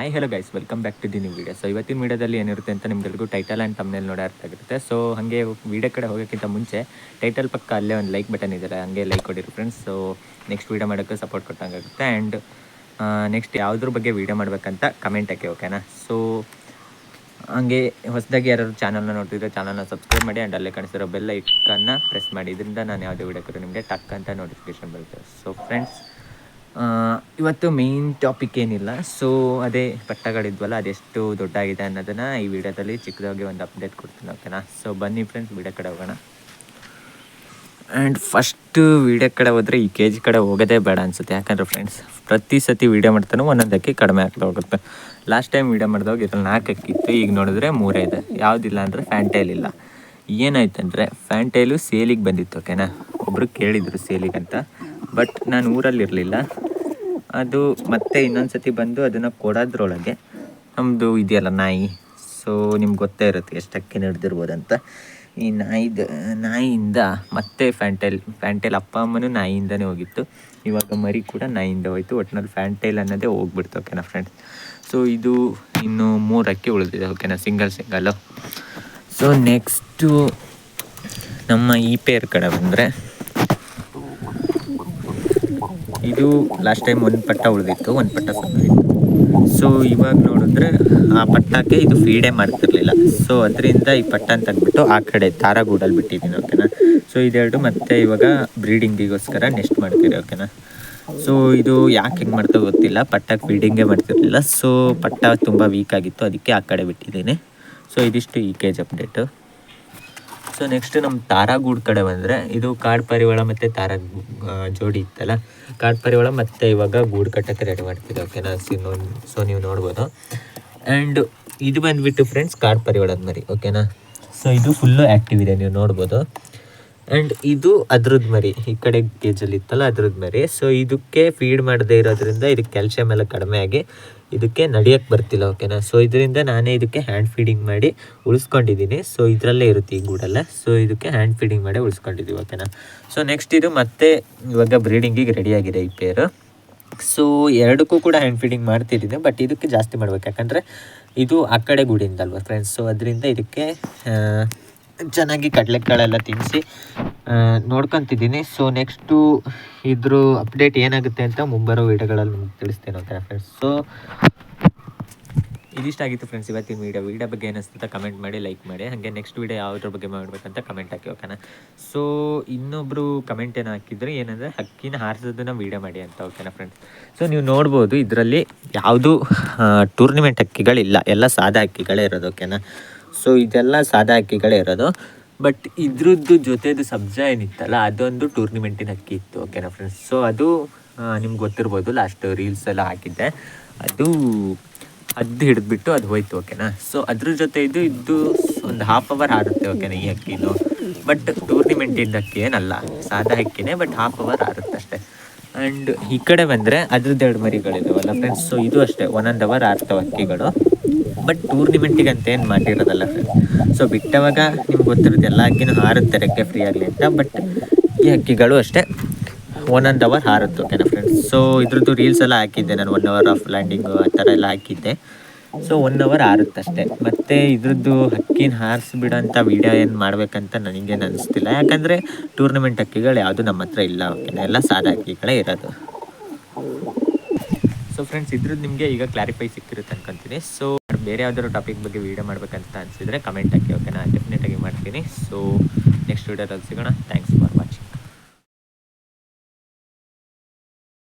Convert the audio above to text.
Hi hello guys, welcome back to the new video. So ಇವತ್ತಿನ ವೀಡಿಯೋದಲ್ಲಿ ಏನಿರುತ್ತೆ ಅಂತ ನಿಮ್ಗೆಲ್ರಿಗೂ ಟೈಟಲ್ ಆ್ಯಂಡ್ ತಮ್ನೇಲ್ ನೋಡಿ ಅರ್ಥ ಆಗುತ್ತೆ. ಸೊ ಹಾಗೆ ವೀಡಿಯೋ ಕಡೆ ಹೋಗೋಕ್ಕಿಂತ ಮುಂಚೆ ಟೈಟಲ್ ಪಕ್ಕ ಅಲ್ಲೇ ಒಂದು ಲೈಕ್ ಬಟನ್ ಇದ್ದಾರೆ, ಹಾಗೆ ಲೈಕ್ ಕೊಡಿರಿ ಫ್ರೆಂಡ್ಸ್. ಸೊ ನೆಕ್ಸ್ಟ್ ವೀಡಿಯೋ ಮಾಡೋಕ್ಕೆ ಸಪೋರ್ಟ್ ಕೊಟ್ಟಂಗಾಗುತ್ತೆ. ಆ್ಯಂಡ್ ನೆಕ್ಸ್ಟ್ ಯಾವುದ್ರ ಬಗ್ಗೆ ವೀಡಿಯೋ ಮಾಡಬೇಕಂತ ಕಮೆಂಟ್ ಹಾಕಿ, ಓಕೆನಾ? ಸೊ ಹಾಗೆ ಹೊಸದಾಗಿ ಯಾರು ಚಾನಲ್ನ ನೋಡ್ತಿದ್ರೆ ಚಾನಲ್ನ ಸಬ್ಸ್ಕ್ರೈಬ್ ಮಾಡಿ ಆ್ಯಂಡ್ ಅಲ್ಲೇ ಕಾಣಿಸಿರೋ ಬೆಲ್ ಐಕನ್ನ ಪ್ರೆಸ್ ಮಾಡಿ. ಇದರಿಂದ ನಾನು ಯಾವುದೇ ವೀಡಿಯೋ ಕೊಟ್ಟರೆ ನಿಮಗೆ ಟಕ್ ಅಂತ ನೋಟಿಫಿಕೇಶನ್ ಬರುತ್ತೆ. ಸೊ ಫ್ರೆಂಡ್ಸ್, ಇವತ್ತು ಮೇಯ್ನ್ ಟಾಪಿಕ್ ಏನಿಲ್ಲ. ಸೊ ಅದೇ ಪಟ್ಟಗಳಿದ್ವಲ್ಲ, ಅದೆಷ್ಟು ದೊಡ್ಡಾಗಿದೆ ಅನ್ನೋದನ್ನು ಈ ವಿಡಿಯೋದಲ್ಲಿ ಚಿಕ್ಕದಾಗಿ ಒಂದು ಅಪ್ಡೇಟ್ ಕೊಡ್ತೀನಿ, ಓಕೆನಾ? ಸೊ ಬನ್ನಿ ಫ್ರೆಂಡ್ಸ್, ವಿಡಿಯೋ ಕಡೆ ಹೋಗೋಣ. ಆ್ಯಂಡ್ ಫಸ್ಟು ವೀಡಿಯೋ ಕಡೆ ಹೋದರೆ ಈ ಕೆ ಜಿ ಕಡೆ ಹೋಗೋದೇ ಬೇಡ ಅನಿಸುತ್ತೆ. ಯಾಕಂದರೆ ಫ್ರೆಂಡ್ಸ್, ಪ್ರತಿ ಸತಿ ವೀಡಿಯೋ ಮಾಡ್ತಾನೋ ಒಂದೊಂದು ಅಕ್ಕಿ ಕಡಿಮೆ ಆಗ್ತಾ ಹೋಗುತ್ತೆ. ಲಾಸ್ಟ್ ಟೈಮ್ ವೀಡಿಯೋ ಮಾಡಿದಾಗ ಇದ್ರಲ್ಲಿ 4 ಅಕ್ಕಿ ಇತ್ತು, ಈಗ ನೋಡಿದ್ರೆ 3 ಇದೆ. ಯಾವುದಿಲ್ಲ ಅಂದರೆ ಫ್ಯಾಂಟೈಲ್ ಇಲ್ಲ. ಏನಾಯ್ತಂದರೆ ಫ್ಯಾಂಟೈಲು ಸೇಲಿಗೆ ಬಂದಿತ್ತು, ಓಕೆನಾ? ಒಬ್ಬರು ಕೇಳಿದರು ಸೇಲಿಗಂತ, ಬಟ್ ನಾನು ಊರಲ್ಲಿರಲಿಲ್ಲ. ಅದು ಮತ್ತೆ ಇನ್ನೊಂದು ಸತಿ ಬಂದು ಅದನ್ನು ಕೊಡೋದ್ರೊಳಗೆ ನಮ್ಮದು ಇದೆಯಲ್ಲ ನಾಯಿ, ಸೊ ನಿಮ್ಗೆ ಗೊತ್ತೇ ಇರುತ್ತೆ ಎಷ್ಟು ಅಕ್ಕಿ ನಡೆದಿರ್ಬೋದಂತ. ಈ ನಾಯಿಯಿಂದ ಮತ್ತೆ ಫ್ಯಾಂಟೈಲ್ ಅಪ್ಪ ಅಮ್ಮನೂ ನಾಯಿಯಿಂದನೇ ಹೋಗಿತ್ತು. ಇವಾಗ ಮರಿ ಕೂಡ ನಾಯಿಯಿಂದ ಹೋಯಿತು. ಒಟ್ಟಿನಲ್ಲಿ ಫ್ಯಾಂಟೈಲ್ ಅನ್ನೋದೇ ಹೋಗ್ಬಿಡ್ತು, ಓಕೆನಾ ಫ್ರೆಂಡ್ಸ್? ಸೊ ಇದು ಇನ್ನು 3 ಅಕ್ಕಿ ಉಳಿದಿದೆ, ಓಕೆನಾ? ಸಿಂಗಲ್ಲು. ಸೊ ನೆಕ್ಸ್ಟು ನಮ್ಮ ಈ ಪೇರ್ ಕಡೆ ಬಂದರೆ, ಇದು ಲಾಸ್ಟ್ ಟೈಮ್ ಒಂದು ಪಟ್ಟ ಉಳಿದಿತ್ತು, ಒಂದು ಪಟ್ಟ ಸಣ್ಣದಿತ್ತು. ಸೊ ಇವಾಗ ನೋಡಿದ್ರೆ ಆ ಪಟ್ಟಕ್ಕೆ ಇದು ಫೀಡೇ ಮಾಡ್ತಿರ್ಲಿಲ್ಲ. ಸೊ ಅದರಿಂದ ಈ ಪಟ್ಟನ ತೆಗ್ಬಿಟ್ಟು ಆ ಕಡೆ ತಾರಾಗೂಡಲ್ಲಿ ಬಿಟ್ಟಿದ್ದೀನಿ, ಓಕೆನಾ? ಸೊ ಇದೆರಡು ಮತ್ತೆ ಇವಾಗ ಬ್ರೀಡಿಂಗಿಗೋಸ್ಕರ ನೆಕ್ಸ್ಟ್ ಮಾಡ್ತೀರಿ, ಓಕೆನಾ? ಸೊ ಇದು ಯಾಕೆ ಹಿಂಗೆ ಮಾಡ್ತಾ ಗೊತ್ತಿಲ್ಲ, ಪಟ್ಟಕ್ಕೆ ಫೀಡಿಂಗೇ ಮಾಡ್ತಿರ್ಲಿಲ್ಲ. ಸೊ ಪಟ್ಟ ತುಂಬ ವೀಕ್ ಆಗಿತ್ತು, ಅದಕ್ಕೆ ಆ ಕಡೆ ಬಿಟ್ಟಿದ್ದೀನಿ. ಸೊ ಇದಿಷ್ಟು ಈ K G update. So next ನಮ್ಮ ತಾರಾಗೂಡು ಕಡೆ ಬಂದರೆ, ಇದು ಕಾಡು ಪಾರಿವಾಳ ಮತ್ತು ಜೋಡಿ ಇತ್ತಲ್ಲ, ಕಾಡು ಪಾರಿವಾಳ ಮತ್ತು ಇವಾಗ ಗೂಡು ಕಟ್ಟಕ್ಕೆ ರೆಡಿ ಮಾಡ್ತಿದ್ದೆ, ಓಕೆನಾ? ಸೊ ನೀವು ನೋಡ್ಬೋದು. ಆ್ಯಂಡ್ ಇದು ಬಂದುಬಿಟ್ಟು ಫ್ರೆಂಡ್ಸ್ ಕಾಡು ಪಾರಿವಾಳದ ಮರಿ, ಓಕೆನಾ? ಸೊ ಇದು ಫುಲ್ಲು ಆ್ಯಕ್ಟಿವ್ ಇದೆ, ನೀವು ನೋಡ್ಬೋದು. ಆ್ಯಂಡ್ ಇದು ಅದ್ರದ್ದು ಮರಿ, ಈ ಕಡೆ ಕೇಜಲ್ಲಿ ಇತ್ತಲ್ಲ ಅದ್ರದ್ದು ಮರಿ. ಸೊ ಇದಕ್ಕೆ ಫೀಡ್ ಮಾಡದೇ ಇರೋದ್ರಿಂದ ಇದಕ್ಕೆ ಕ್ಯಾಲ್ಸಿಯಮ್ ಎಲ್ಲ ಕಡಿಮೆ ಆಗಿ ಇದಕ್ಕೆ ನಡೆಯೋಕ್ಕೆ ಬರ್ತಿಲ್ಲ, ಓಕೆನಾ? ಸೊ ಇದರಿಂದ ನಾನೇ ಇದಕ್ಕೆ ಹ್ಯಾಂಡ್ ಫೀಡಿಂಗ್ ಮಾಡಿ ಉಳಿಸ್ಕೊಂಡಿದ್ದೀನಿ. ಸೊ ಇದರಲ್ಲೇ ಇರುತ್ತೆ ಈ ಗೂಡಲ್ಲ. ಸೊ ಇದಕ್ಕೆ ಹ್ಯಾಂಡ್ ಫೀಡಿಂಗ್ ಮಾಡಿ ಉಳಿಸ್ಕೊಂಡಿದ್ದೀವಿ, ಓಕೆನಾ? ಸೊ ನೆಕ್ಸ್ಟ್ ಇದು ಮತ್ತೆ ಇವಾಗ ಬ್ರೀಡಿಂಗಿಗೆ ರೆಡಿಯಾಗಿದೆ ಈ ಪೇರು. ಸೊ ಎರಡಕ್ಕೂ ಕೂಡ ಹ್ಯಾಂಡ್ ಫೀಡಿಂಗ್ ಮಾಡ್ತಿದ್ದೀನಿ, ಬಟ್ ಇದಕ್ಕೆ ಜಾಸ್ತಿ ಮಾಡ್ಬೇಕು, ಯಾಕಂದರೆ ಇದು ಆ ಕಡೆ ಗೂಡಿಂದಲ್ವ ಫ್ರೆಂಡ್ಸ್. ಸೊ ಅದರಿಂದ ಇದಕ್ಕೆ ಚೆನ್ನಾಗಿ ಕಡಲೆಕಾಳೆಲ್ಲ ತಿನ್ನಿಸಿ ನೋಡ್ಕೊತಿದ್ದೀನಿ. ಸೊ ನೆಕ್ಸ್ಟು ಇದ್ರ ಅಪ್ಡೇಟ್ ಏನಾಗುತ್ತೆ ಅಂತ ಮುಂಬರೋ ವೀಡಿಯೋಗಳಲ್ಲಿ ನಿಮ್ಗೆ ತಿಳಿಸ್ತೇನೆ, ಓಕೆನಾ ಫ್ರೆಂಡ್ಸ್? ಸೊ ಇದಿಷ್ಟಾಗಿತ್ತು ಫ್ರೆಂಡ್ಸ್ ಇವತ್ತಿನ ವೀಡಿಯೋ ಬಗ್ಗೆ ಏನಿಸ್ತಂತ ಕಮೆಂಟ್ ಮಾಡಿ, ಲೈಕ್ ಮಾಡಿ. ಹಾಗೆ ನೆಕ್ಸ್ಟ್ ವೀಡಿಯೋ ಯಾವುದ್ರ ಬಗ್ಗೆ ಮಾಡಬೇಕಂತ ಕಮೆಂಟ್ ಹಾಕಿ, ಓಕೆನಾ? ಸೊ ಇನ್ನೊಬ್ಬರು ಕಮೆಂಟ್ ಏನು ಹಾಕಿದ್ರು, ಏನಂದರೆ ಹಕ್ಕಿನ ಹಾರಿಸೋದನ್ನು ವೀಡಿಯೋ ಮಾಡಿ ಅಂತ, ಓಕೆನಾ ಫ್ರೆಂಡ್ಸ್? ಸೊ ನೀವು ನೋಡ್ಬೋದು ಇದರಲ್ಲಿ ಯಾವುದು ಟೂರ್ನಿಮೆಂಟ್ ಹಕ್ಕಿಗಳಿಲ್ಲ, ಎಲ್ಲ ಸಾದಾ ಹಕ್ಕಿಗಳೇ ಇರೋದು, ಓಕೆನಾ? ಸೊ ಇದೆಲ್ಲ ಸಾದಾ ಹಕ್ಕಿಗಳೇ ಇರೋದು. ಬಟ್ ಇದ್ರದ್ದು ಜೊತೆದು ಸಬ್ಜಾ ಏನಿತ್ತಲ್ಲ, ಅದೊಂದು ಟೂರ್ನಿಮೆಂಟಿನ ಅಕ್ಕಿ ಇತ್ತು, ಓಕೆನಾ ಫ್ರೆಂಡ್ಸ್? ಸೊ ಅದು ನಿಮ್ಗೆ ಗೊತ್ತಿರ್ಬೋದು, ಲಾಸ್ಟ್ ರೀಲ್ಸ್ ಎಲ್ಲ ಹಾಕಿದ್ದೆ. ಅದು ಹಿಡಿದ್ಬಿಟ್ಟು ಅದು ಹೋಯ್ತು, ಓಕೆನಾ? ಸೊ ಅದ್ರ ಜೊತೆ ಇದು ಒಂದು ಹಾಫ್ ಅವರ್ ಆರುತ್ತೆ, ಓಕೆನಾ ಈ ಅಕ್ಕಿನೂ. ಬಟ್ ಟೂರ್ನಿಮೆಂಟಿಂದ ಅಕ್ಕಿ ಏನಲ್ಲ, ಸಾದಾ ಅಕ್ಕಿನೇ, ಬಟ್ ಹಾಫ್ ಅವರ್ ಆರುತ್ತೆ ಅಷ್ಟೇ. ಆ್ಯಂಡ್ ಈ ಕಡೆ ಬಂದರೆ ಅದ್ರದ್ದು 2 ಮರಿಗಳಿದಾವಲ್ಲ ಫ್ರೆಂಡ್ಸ್. ಸೊ ಇದು ಅಷ್ಟೇ 1 ಅವರ್ ಆರ್ತವೆ ಅಕ್ಕಿಗಳು, ಬಟ್ ಟೂರ್ನಿಮೆಂಟಿಗೆ ಅಂತ ಏನು ಮಾಡಿರೋದಲ್ಲ ಫ್ರೆಂಡ್ಸ್. ಸೊ ಬಿಟ್ಟವಾಗ ನಿಮ್ಗೆ ಗೊತ್ತಿರೋದು ಎಲ್ಲ ಅಕ್ಕಿನೂ ಹಾರುತ್ತೆ ರೆಕ್ಕೆ ಫ್ರೀ ಆಗಲಿ ಅಂತ, ಬಟ್ ಈ ಅಕ್ಕಿಗಳು ಅಷ್ಟೇ 1 ಅವರ್ ಹಾರುತ್ತೆ, ಓಕೆನಾ ಫ್ರೆಂಡ್ಸ್? ಸೊ ಇದ್ರದ್ದು ರೀಲ್ಸ್ ಎಲ್ಲ ಹಾಕಿದ್ದೆ ನಾನು, 1 ಅವರ್ ಆಫ್ ಲ್ಯಾಂಡಿಂಗು ಆ ಥರ ಎಲ್ಲ ಹಾಕಿದ್ದೆ. ಸೊ 1 ಅವರ್ ಆರುತ್ತಷ್ಟೇ. ಮತ್ತು ಇದ್ರದ್ದು ಹಕ್ಕಿನ ಹಾರಿಸ್ಬಿಡೋಂಥ ವೀಡಿಯೋ ಏನು ಮಾಡಬೇಕಂತ ನನಗೇನು ಅನಿಸ್ತಿಲ್ಲ, ಯಾಕಂದರೆ ಟೂರ್ನಮೆಂಟ್ ಹಕ್ಕಿಗಳು ಯಾವುದು ನಮ್ಮ ಹತ್ರ ಇಲ್ಲ, ಓಕೆನಾ? ಎಲ್ಲ ಸಾದಾ ಹಕ್ಕಿಗಳೇ ಇರೋದು. ಸೊ ಫ್ರೆಂಡ್ಸ್, ಇದ್ರದ್ದು ನಿಮಗೆ ಈಗ ಕ್ಲಾರಿಫೈ ಸಿಕ್ಕಿರುತ್ತೆ ಅನ್ಕೊತೀನಿ. ಸೊ ಬೇರೆ ಯಾವ್ದಾದ್ರು ಟಾಪಿಕ್ ಬಗ್ಗೆ ವೀಡಿಯೋ ಮಾಡಬೇಕಂತ ಅನಿಸಿದರೆ ಕಮೆಂಟ್ ಹಾಕಿ, ಓಕೆನಾ? ಡೆಫಿನೆಟಾಗಿ ಮಾಡ್ತೀನಿ. ಸೊ ನೆಕ್ಸ್ಟ್ ವೀಡಿಯೋದಲ್ಲಿ ಸಿಗೋಣ. Thanks for watching.